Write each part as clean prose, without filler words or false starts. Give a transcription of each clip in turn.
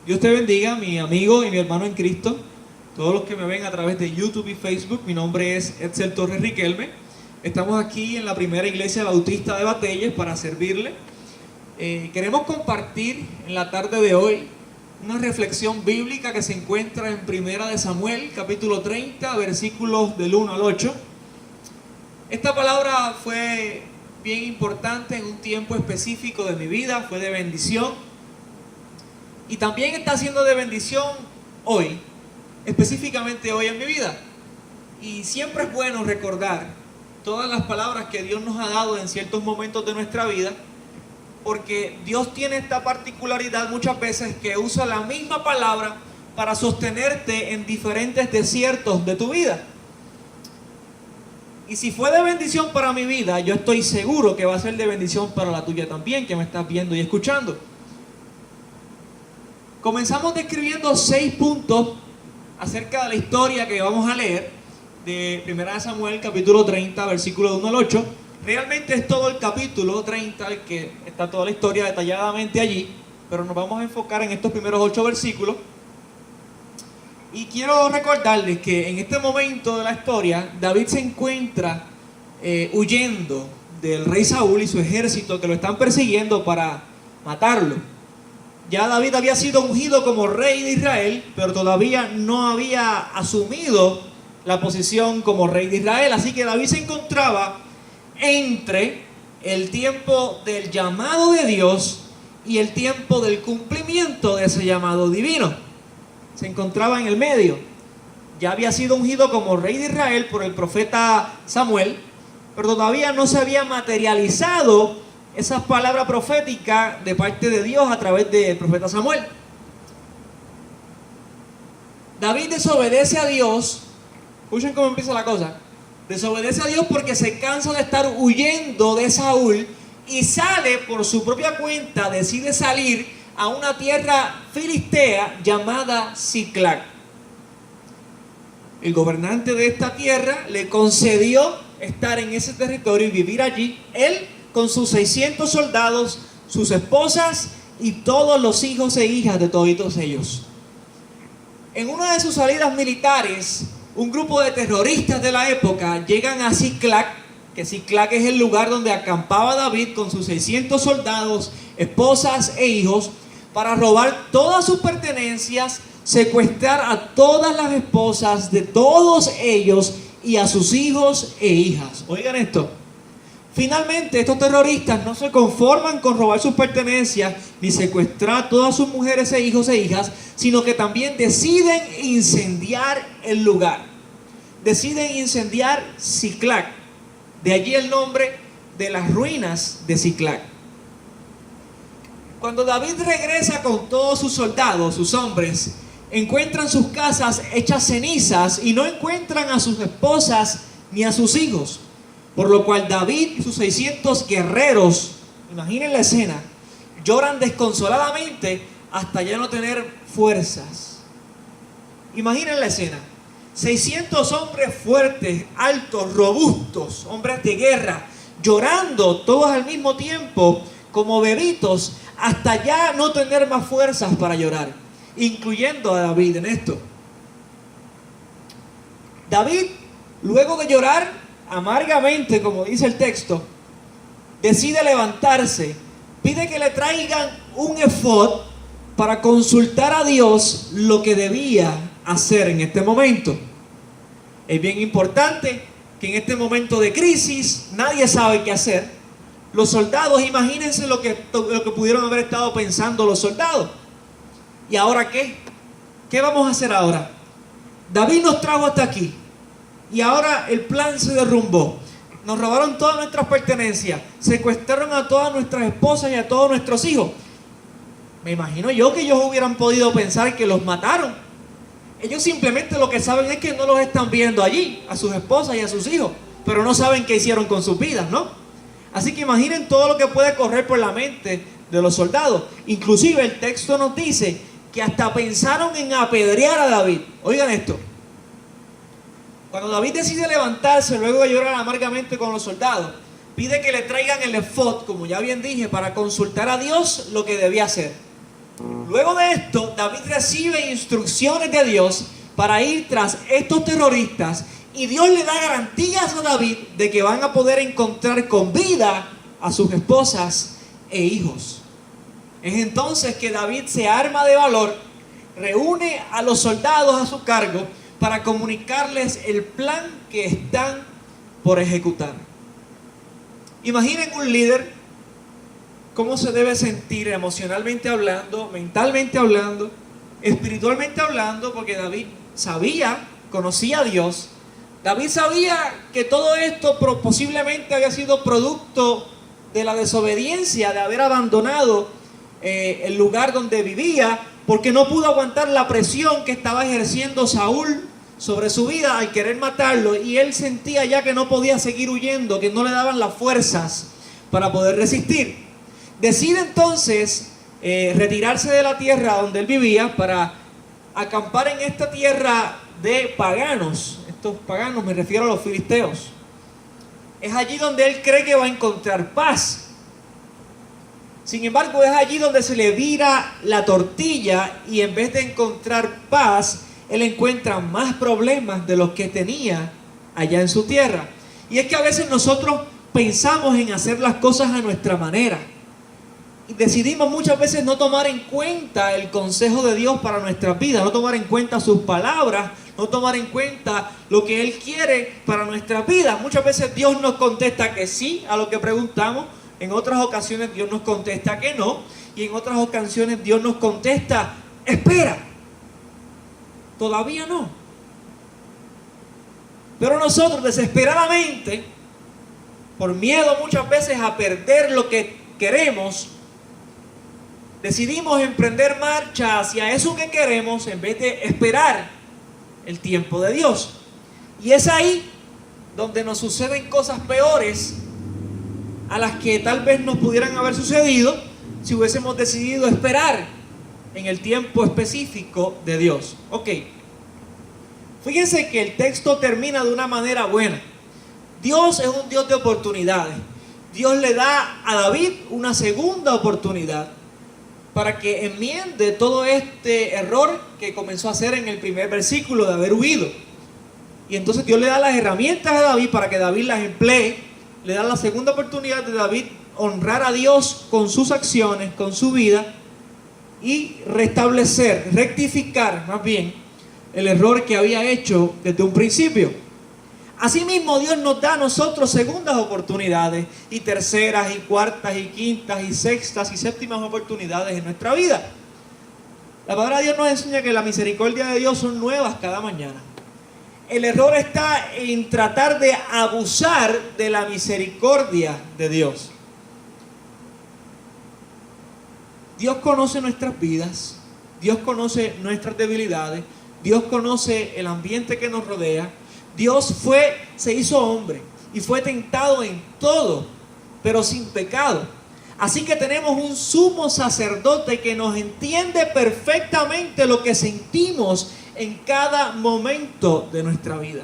Dios te bendiga, mi amigo y mi hermano en Cristo, todos los que me ven a través de YouTube y Facebook. Mi nombre es Edsel Torres Riquelme. Estamos aquí en la primera iglesia bautista de Batelles para servirle. Queremos compartir en la tarde de hoy una reflexión bíblica que se encuentra en Primera de Samuel, capítulo 30, versículos del 1 al 8. Esta palabra fue bien importante en un tiempo específico de mi vida, fue de bendición. Y también está siendo de bendición hoy, específicamente hoy en mi vida. Y siempre es bueno recordar todas las palabras que Dios nos ha dado en ciertos momentos de nuestra vida, porque Dios tiene esta particularidad muchas veces que usa la misma palabra para sostenerte en diferentes desiertos de tu vida. Y si fue de bendición para mi vida, yo estoy seguro que va a ser de bendición para la tuya también, que me estás viendo y escuchando. Comenzamos describiendo 6 puntos acerca de la historia que vamos a leer de 1 Samuel capítulo 30, versículo 1 al 8. Realmente es todo el capítulo 30 el que está toda la historia detalladamente allí, pero nos vamos a enfocar en estos primeros 8 versículos. Y quiero recordarles que en este momento de la historia, David se encuentra huyendo del rey Saúl y su ejército que lo están persiguiendo para matarlo. Ya David había sido ungido como rey de Israel, pero todavía no había asumido la posición como rey de Israel. Así que David se encontraba entre el tiempo del llamado de Dios y el tiempo del cumplimiento de ese llamado divino. Se encontraba en el medio. Ya había sido ungido como rey de Israel por el profeta Samuel, pero todavía no se había materializado esas palabras proféticas de parte de Dios a través del profeta Samuel. David desobedece a Dios. Escuchen cómo empieza la cosa. Desobedece a Dios porque se cansa de estar huyendo de Saúl y sale por su propia cuenta, decide salir a una tierra filistea llamada Siclag. El gobernante de esta tierra le concedió estar en ese territorio y vivir allí. Él con sus 600 soldados, sus esposas y todos los hijos e hijas de todos ellos. En una de sus salidas militares, un grupo de terroristas de la época llegan a Siclag, que Siclag es el lugar donde acampaba David con sus 600 soldados, esposas e hijos, para robar todas sus pertenencias, secuestrar a todas las esposas de todos ellos y a sus hijos e hijas. Oigan esto. Finalmente, estos terroristas no se conforman con robar sus pertenencias ni secuestrar a todas sus mujeres e hijos e hijas, sino que también deciden incendiar el lugar. Deciden incendiar Siclag. De allí el nombre de las ruinas de Siclag. Cuando David regresa con todos sus soldados, sus hombres, encuentran sus casas hechas cenizas y no encuentran a sus esposas ni a sus hijos. Por lo cual David y sus 600 guerreros, imaginen la escena, lloran desconsoladamente hasta ya no tener fuerzas. Imaginen la escena. 600 hombres fuertes, altos, robustos, hombres de guerra, llorando todos al mismo tiempo como bebitos hasta ya no tener más fuerzas para llorar, incluyendo a David en esto. David, luego de llorar amargamente, como dice el texto, decide levantarse, pide que le traigan un efod para consultar a Dios lo que debía hacer en este momento. Es bien importante que en este momento de crisis nadie sabe qué hacer. Los soldados, imagínense lo que pudieron haber estado pensando los soldados. ¿Y ahora qué? ¿Qué vamos a hacer ahora? David nos trajo hasta aquí y ahora el plan se derrumbó. Nos robaron todas nuestras pertenencias, secuestraron a todas nuestras esposas y a todos nuestros hijos. Me imagino yo que ellos hubieran podido pensar que los mataron. Ellos simplemente lo que saben es que no los están viendo allí, a sus esposas y a sus hijos, pero no saben qué hicieron con sus vidas, ¿no? Así que imaginen todo lo que puede correr por la mente de los soldados. Inclusive el texto nos dice que hasta pensaron en apedrear a David. Oigan esto. Cuando David decide levantarse luego de llorar amargamente con los soldados, pide que le traigan el efod, como ya bien dije, para consultar a Dios lo que debía hacer. Luego de esto, David recibe instrucciones de Dios para ir tras estos terroristas y Dios le da garantías a David de que van a poder encontrar con vida a sus esposas e hijos. Es entonces que David se arma de valor, reúne a los soldados a su cargo para comunicarles el plan que están por ejecutar. Imaginen un líder cómo se debe sentir emocionalmente hablando, mentalmente hablando, espiritualmente hablando, porque David sabía, conocía a Dios. David sabía que todo esto posiblemente había sido producto de la desobediencia, de haber abandonado el lugar donde vivía, porque no pudo aguantar la presión que estaba ejerciendo Saúl sobre su vida al querer matarlo, y él sentía ya que no podía seguir huyendo, que no le daban las fuerzas para poder resistir. Decide entonces retirarse de la tierra donde él vivía para acampar en esta tierra de paganos. Estos paganos, me refiero a los filisteos. Es allí donde él cree que va a encontrar paz. Sin embargo, es allí donde se le vira la tortilla y en vez de encontrar paz, él encuentra más problemas de los que tenía allá en su tierra. Y es que a veces nosotros pensamos en hacer las cosas a nuestra manera. Y decidimos muchas veces no tomar en cuenta el consejo de Dios para nuestras vidas, no tomar en cuenta sus palabras, no tomar en cuenta lo que Él quiere para nuestras vidas. Muchas veces Dios nos contesta que sí a lo que preguntamos, en otras ocasiones Dios nos contesta que no, y en otras ocasiones Dios nos contesta, espera, todavía no. Pero nosotros desesperadamente, por miedo muchas veces a perder lo que queremos, decidimos emprender marcha hacia eso que queremos en vez de esperar el tiempo de Dios. Y es ahí donde nos suceden cosas peores a las que tal vez nos pudieran haber sucedido si hubiésemos decidido esperar en el tiempo específico de Dios. Ok, fíjense que el texto termina de una manera buena. Dios es un Dios de oportunidades. Dios le da a David una segunda oportunidad para que enmiende todo este error que comenzó a hacer en el primer versículo de haber huido. Y entonces Dios le da las herramientas a David para que David las emplee. Le da la segunda oportunidad de David honrar a Dios con sus acciones, con su vida, y restablecer, rectificar más bien el error que había hecho desde un principio. Asimismo, Dios nos da a nosotros segundas oportunidades, y terceras, y cuartas, y quintas, y sextas, y séptimas oportunidades en nuestra vida. La palabra de Dios nos enseña que la misericordia de Dios son nuevas cada mañana. El error está en tratar de abusar de la misericordia de Dios. Dios conoce nuestras vidas, Dios conoce nuestras debilidades, Dios conoce el ambiente que nos rodea. Dios se hizo hombre y fue tentado en todo, pero sin pecado. Así que tenemos un sumo sacerdote que nos entiende perfectamente lo que sentimos en cada momento de nuestra vida.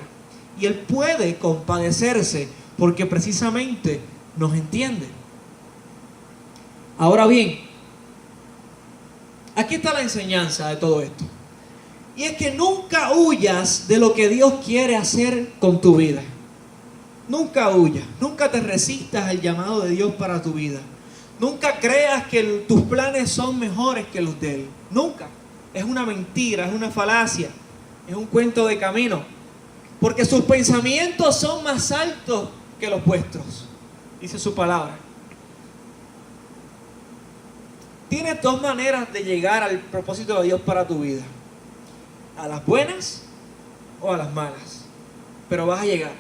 Y Él puede compadecerse porque precisamente nos entiende. Ahora bien, aquí está la enseñanza de todo esto. Y es que nunca huyas de lo que Dios quiere hacer con tu vida. Nunca huyas, nunca te resistas al llamado de Dios para tu vida. Nunca creas que tus planes son mejores que los de Él. Nunca. Es una mentira, es una falacia, es un cuento de camino. Porque sus pensamientos son más altos que los vuestros, dice su palabra. Tienes dos maneras de llegar al propósito de Dios para tu vida: a las buenas o a las malas, pero vas a llegar.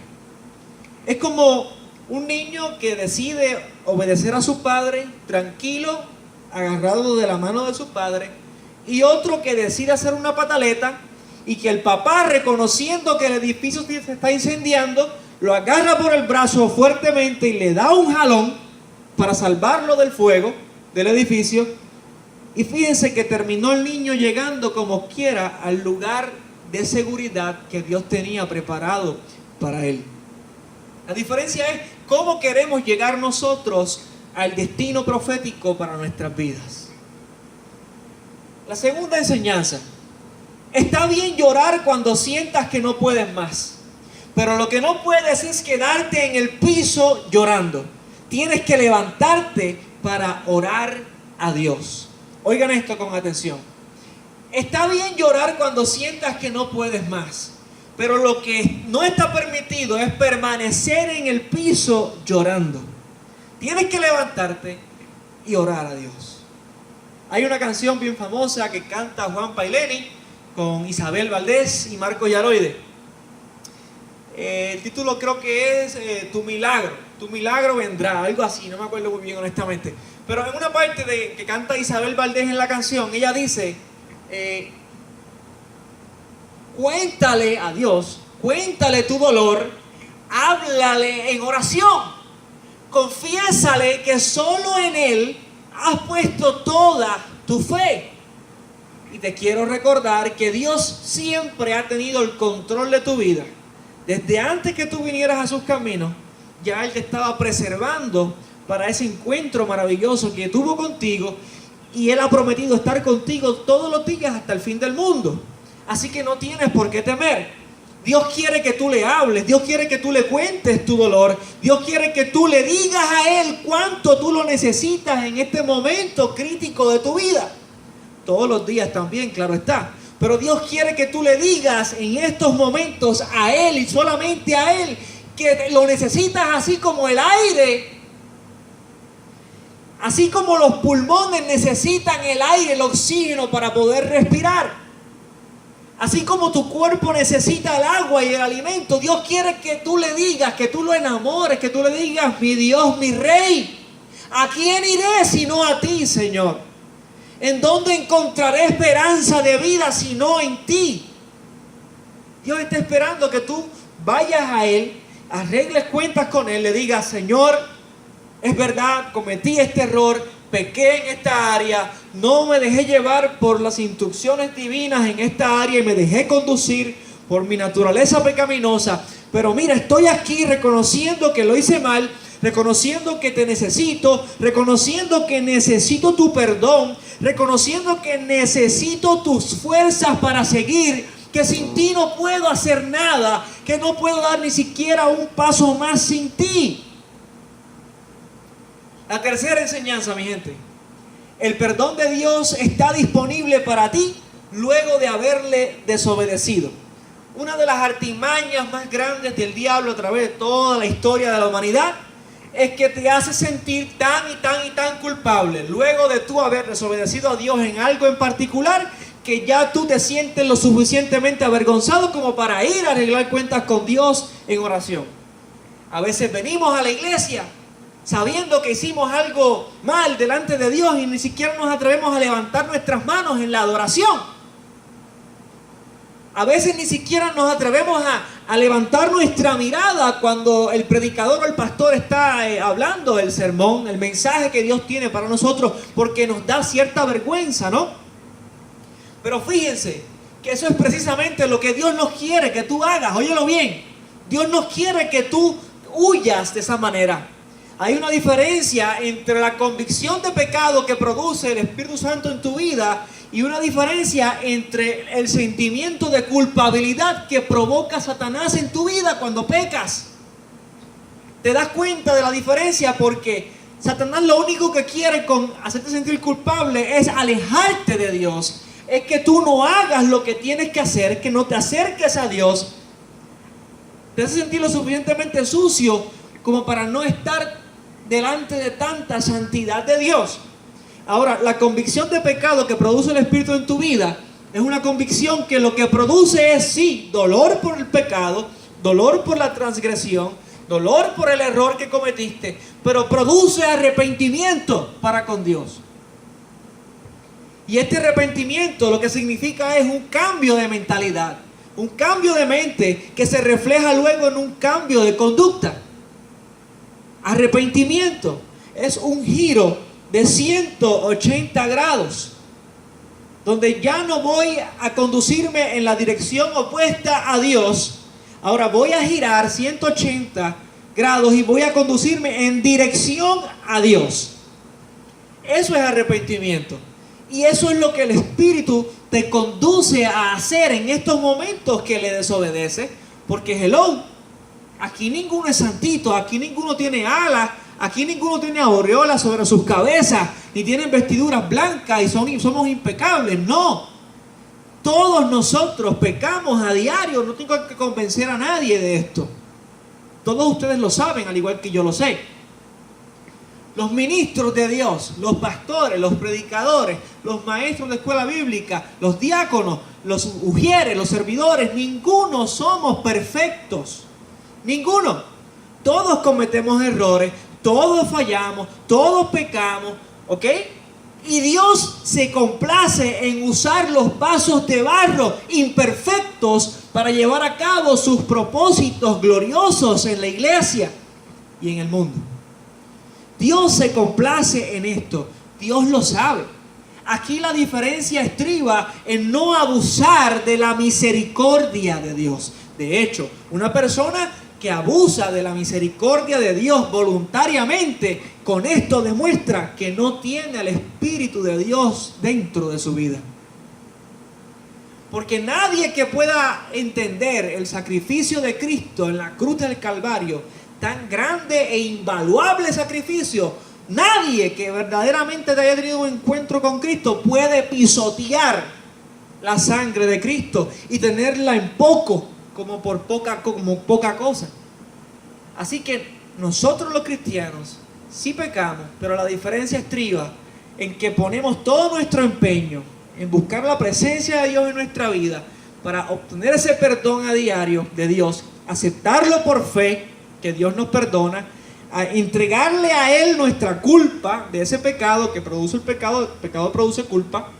Es como un niño que decide obedecer a su padre tranquilo, agarrado de la mano de su padre, y otro que decide hacer una pataleta y que el papá, reconociendo que el edificio se está incendiando, lo agarra por el brazo fuertemente y le da un jalón para salvarlo del fuego del edificio. Y fíjense que terminó el niño llegando como quiera al lugar de seguridad que Dios tenía preparado para él. La diferencia es cómo queremos llegar nosotros al destino profético para nuestras vidas. La segunda enseñanza. Está bien llorar cuando sientas que no puedes más. Pero lo que no puedes es quedarte en el piso llorando. Tienes que levantarte para orar a Dios. Oigan esto con atención. Está bien llorar cuando sientas que no puedes más. Pero lo que no está permitido es permanecer en el piso llorando. Tienes que levantarte y orar a Dios. Hay una canción bien famosa que canta Juan Paileni con Isabel Valdés y Marco Yaroide. El título creo que es Tu milagro vendrá, algo así, no me acuerdo muy bien honestamente. Pero en una parte que canta Isabel Valdés en la canción, ella dice, cuéntale a Dios, cuéntale tu dolor, háblale en oración, confiésale que solo en Él has puesto toda tu fe. Y te quiero recordar que Dios siempre ha tenido el control de tu vida. Desde antes que tú vinieras a sus caminos, ya Él te estaba preservando para ese encuentro maravilloso que tuvo contigo, y Él ha prometido estar contigo todos los días hasta el fin del mundo. Así que no tienes por qué temer. Dios quiere que tú le hables, Dios quiere que tú le cuentes tu dolor, Dios quiere que tú le digas a Él cuánto tú lo necesitas en este momento crítico de tu vida. Todos los días también, claro está. Pero Dios quiere que tú le digas en estos momentos a Él y solamente a Él que lo necesitas, así como el aire, así como los pulmones necesitan el aire, el oxígeno para poder respirar. Así como tu cuerpo necesita el agua y el alimento, Dios quiere que tú le digas, que tú lo enamores, que tú le digas, mi Dios, mi Rey, ¿a quién iré sino a ti, Señor? ¿En dónde encontraré esperanza de vida sino en ti? Dios está esperando que tú vayas a Él, arregles cuentas con Él, le digas, Señor, es verdad, cometí este error, pequé en esta área, no me dejé llevar por las instrucciones divinas en esta área y me dejé conducir por mi naturaleza pecaminosa. Pero mira, estoy aquí reconociendo que lo hice mal, reconociendo que te necesito, reconociendo que necesito tu perdón, reconociendo que necesito tus fuerzas para seguir, que sin ti no puedo hacer nada, que no puedo dar ni siquiera un paso más sin ti. La tercera enseñanza, mi gente. El perdón de Dios está disponible para ti luego de haberle desobedecido. Una de las artimañas más grandes del diablo a través de toda la historia de la humanidad es que te hace sentir tan y tan culpable luego de tú haber desobedecido a Dios en algo en particular, que ya tú te sientes lo suficientemente avergonzado como para ir a arreglar cuentas con Dios en oración. A veces venimos a la iglesia sabiendo que hicimos algo mal delante de Dios y ni siquiera nos atrevemos a levantar nuestras manos en la adoración. A veces ni siquiera nos atrevemos a levantar nuestra mirada cuando el predicador o el pastor está hablando el sermón, el mensaje que Dios tiene para nosotros, porque nos da cierta vergüenza, ¿no? Pero fíjense que eso es precisamente lo que Dios nos quiere que tú hagas. Óyelo bien, Dios nos quiere que tú huyas de esa manera. Hay una diferencia entre la convicción de pecado que produce el Espíritu Santo en tu vida y una diferencia entre el sentimiento de culpabilidad que provoca Satanás en tu vida cuando pecas. ¿Te das cuenta de la diferencia? Porque Satanás lo único que quiere con hacerte sentir culpable es alejarte de Dios. Es que tú no hagas lo que tienes que hacer, que no te acerques a Dios. Te hace sentir lo suficientemente sucio como para no estar delante de tanta santidad de Dios. Ahora, la convicción de pecado que produce el Espíritu en tu vida es una convicción que lo que produce es, sí, dolor por el pecado, dolor por la transgresión, dolor por el error que cometiste, pero produce arrepentimiento para con Dios. Y este arrepentimiento lo que significa es un cambio de mentalidad, un cambio de mente que se refleja luego en un cambio de conducta. Arrepentimiento es un giro de 180 grados, donde ya no voy a conducirme en la dirección opuesta a Dios. Ahora voy a girar 180 grados y voy a conducirme en dirección a Dios. Eso es arrepentimiento. Y eso es lo que el Espíritu te conduce a hacer en estos momentos que le desobedece. Porque hello, aquí ninguno es santito, aquí ninguno tiene alas, aquí ninguno tiene aureolas sobre sus cabezas, ni tienen vestiduras blancas y somos impecables. No, todos nosotros pecamos a diario, no tengo que convencer a nadie de esto. Todos ustedes lo saben, al igual que yo lo sé. Los ministros de Dios, los pastores, los predicadores, los maestros de escuela bíblica, los diáconos, los ujieres, los servidores, ninguno somos perfectos. Ninguno. Todos cometemos errores, todos fallamos, todos pecamos, ¿ok? Y Dios se complace en usar los vasos de barro imperfectos para llevar a cabo sus propósitos gloriosos en la iglesia y en el mundo. Dios se complace en esto. Dios lo sabe. Aquí la diferencia estriba en no abusar de la misericordia de Dios. De hecho, una persona que abusa de la misericordia de Dios voluntariamente, con esto demuestra que no tiene al Espíritu de Dios dentro de su vida. Porque nadie que pueda entender el sacrificio de Cristo en la cruz del Calvario, tan grande e invaluable sacrificio, nadie que verdaderamente haya tenido un encuentro con Cristo puede pisotear la sangre de Cristo y tenerla en poco, como poca cosa. Así que nosotros los cristianos sí pecamos, pero la diferencia estriba en que ponemos todo nuestro empeño en buscar la presencia de Dios en nuestra vida para obtener ese perdón a diario de Dios, aceptarlo por fe, que Dios nos perdona, a entregarle a Él nuestra culpa de ese pecado que produce el pecado produce culpa,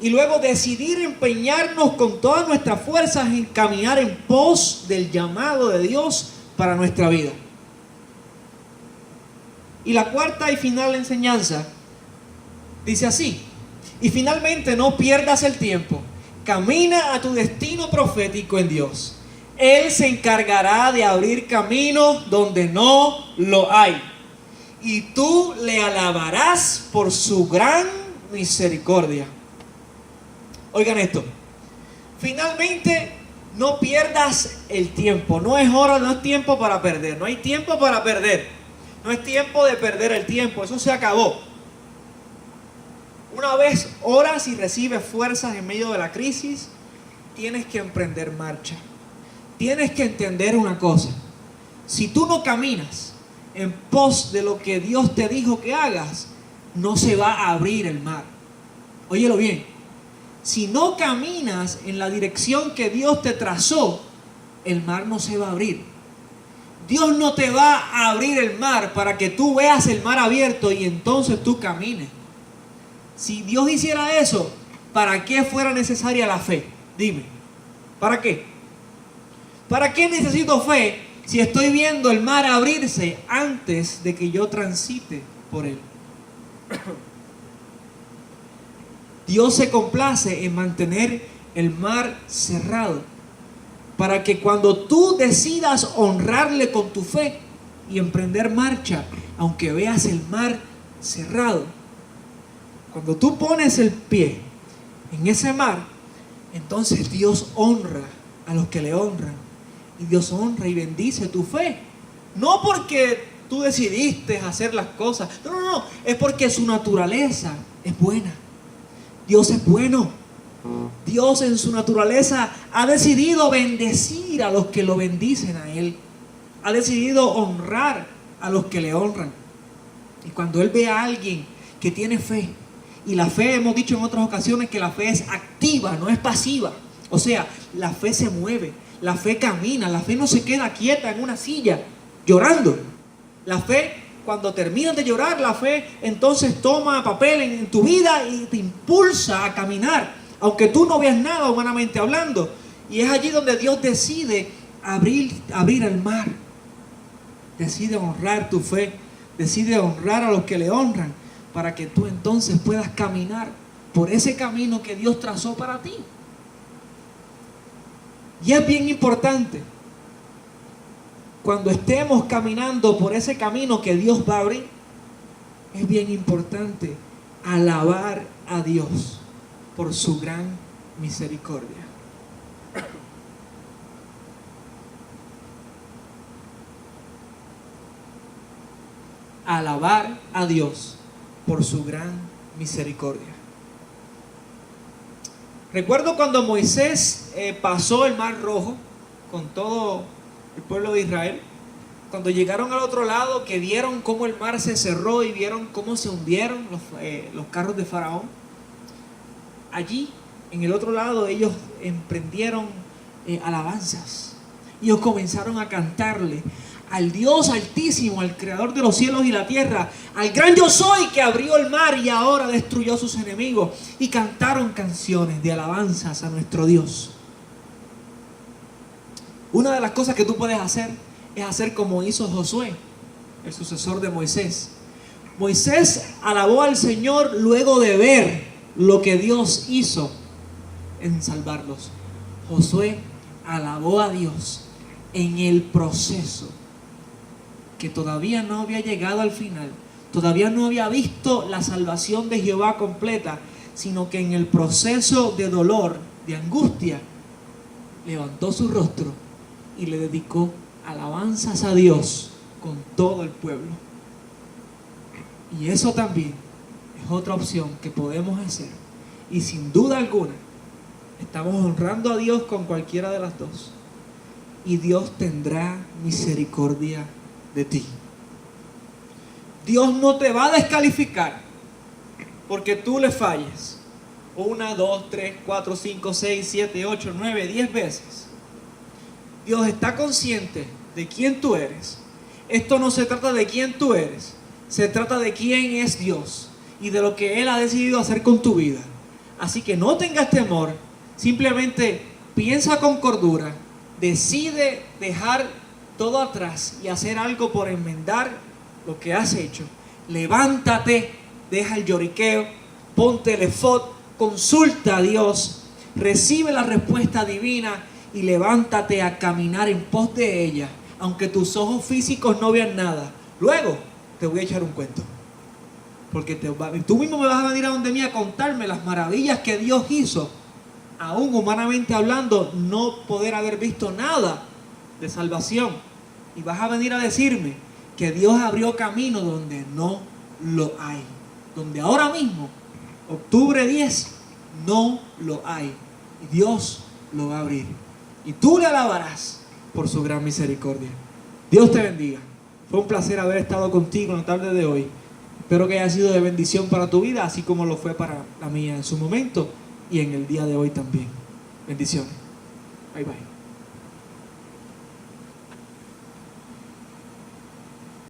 y luego decidir empeñarnos con todas nuestras fuerzas en caminar en pos del llamado de Dios para nuestra vida. Y la cuarta y final enseñanza dice así: y finalmente no pierdas el tiempo, camina a tu destino profético en Dios. Él se encargará de abrir camino donde no lo hay, y tú le alabarás por su gran misericordia. Oigan esto, finalmente no pierdas el tiempo. No es tiempo para perder, no hay tiempo para perder, no es tiempo de perder el tiempo, eso se acabó. Una vez oras y recibes fuerzas en medio de la crisis, tienes que emprender marcha. Tienes que entender una cosa: si tú no caminas en pos de lo que Dios te dijo que hagas, no se va a abrir el mar. Óyelo bien, si no caminas en la dirección que Dios te trazó, el mar no se va a abrir. Dios no te va a abrir el mar para que tú veas el mar abierto y entonces tú camines. Si Dios hiciera eso, ¿para qué fuera necesaria la fe? Dime, ¿para qué? ¿Para qué necesito fe si estoy viendo el mar abrirse antes de que yo transite por él? Dios se complace en mantener el mar cerrado para que cuando tú decidas honrarle con tu fe y emprender marcha, aunque veas el mar cerrado, cuando tú pones el pie en ese mar, entonces Dios honra a los que le honran. Y Dios honra y bendice tu fe. No porque tú decidiste hacer las cosas. No. Es porque su naturaleza es buena. Dios es bueno. Dios en su naturaleza ha decidido bendecir a los que lo bendicen a Él. Ha decidido honrar a los que le honran. Y cuando Él ve a alguien que tiene fe, y la fe, hemos dicho en otras ocasiones que la fe es activa, no es pasiva. O sea, la fe se mueve. La fe camina, la fe no se queda quieta en una silla llorando. La fe, cuando terminas de llorar, la fe entonces toma papel en tu vida y te impulsa a caminar, aunque tú no veas nada humanamente hablando. Y es allí donde Dios decide abrir el mar. Decide honrar tu fe, decide honrar a los que le honran, para que tú entonces puedas caminar por ese camino que Dios trazó para ti. Y es bien importante, cuando estemos caminando por ese camino que Dios va a abrir, es bien importante alabar a Dios por su gran misericordia. Alabar a Dios por su gran misericordia. Recuerdo cuando Moisés pasó el Mar Rojo con todo el pueblo de Israel. Cuando llegaron al otro lado, que vieron cómo el mar se cerró y vieron cómo se hundieron los carros de Faraón. Allí, en el otro lado, ellos emprendieron alabanzas. Ellos comenzaron a cantarle al Dios Altísimo, al Creador de los cielos y la tierra, al gran yo soy que abrió el mar y ahora destruyó a sus enemigos. Y cantaron canciones de alabanzas a nuestro Dios. Una de las cosas que tú puedes hacer es hacer como hizo Josué, el sucesor de Moisés. Moisés alabó al Señor luego de ver lo que Dios hizo en salvarlos. Josué alabó a Dios en el proceso, que todavía no había llegado al final, todavía no había visto la salvación de Jehová completa, sino que en el proceso de dolor, de angustia, levantó su rostro y le dedicó alabanzas a Dios con todo el pueblo. Y eso también es otra opción que podemos hacer. Y sin duda alguna, estamos honrando a Dios con cualquiera de las dos. Y Dios tendrá misericordia de ti. Dios no te va a descalificar porque tú le falles 1, 2, 3, 4, 5, 6, 7, 8, 9, 10 veces. Dios está consciente de quién tú eres. Esto no se trata de quién tú eres, se trata de quién es Dios y de lo que Él ha decidido hacer con tu vida. Así que no tengas temor, simplemente piensa con cordura, decide dejar todo atrás y hacer algo por enmendar lo que has hecho. Levántate, deja el lloriqueo, ponte el efod, consulta a Dios, recibe la respuesta divina y levántate a caminar en pos de ella, aunque tus ojos físicos no vean nada. Luego te voy a echar un cuento, porque tú mismo me vas a venir a donde mí a contarme las maravillas que Dios hizo, aún humanamente hablando, no poder haber visto nada de salvación. Y vas a venir a decirme que Dios abrió camino donde no lo hay, donde ahora mismo, octubre 10, no lo hay. Y Dios lo va a abrir. Y tú le alabarás por su gran misericordia. Dios te bendiga. Fue un placer haber estado contigo en la tarde de hoy. Espero que haya sido de bendición para tu vida, así como lo fue para la mía en su momento y en el día de hoy también. Bendiciones. Bye bye.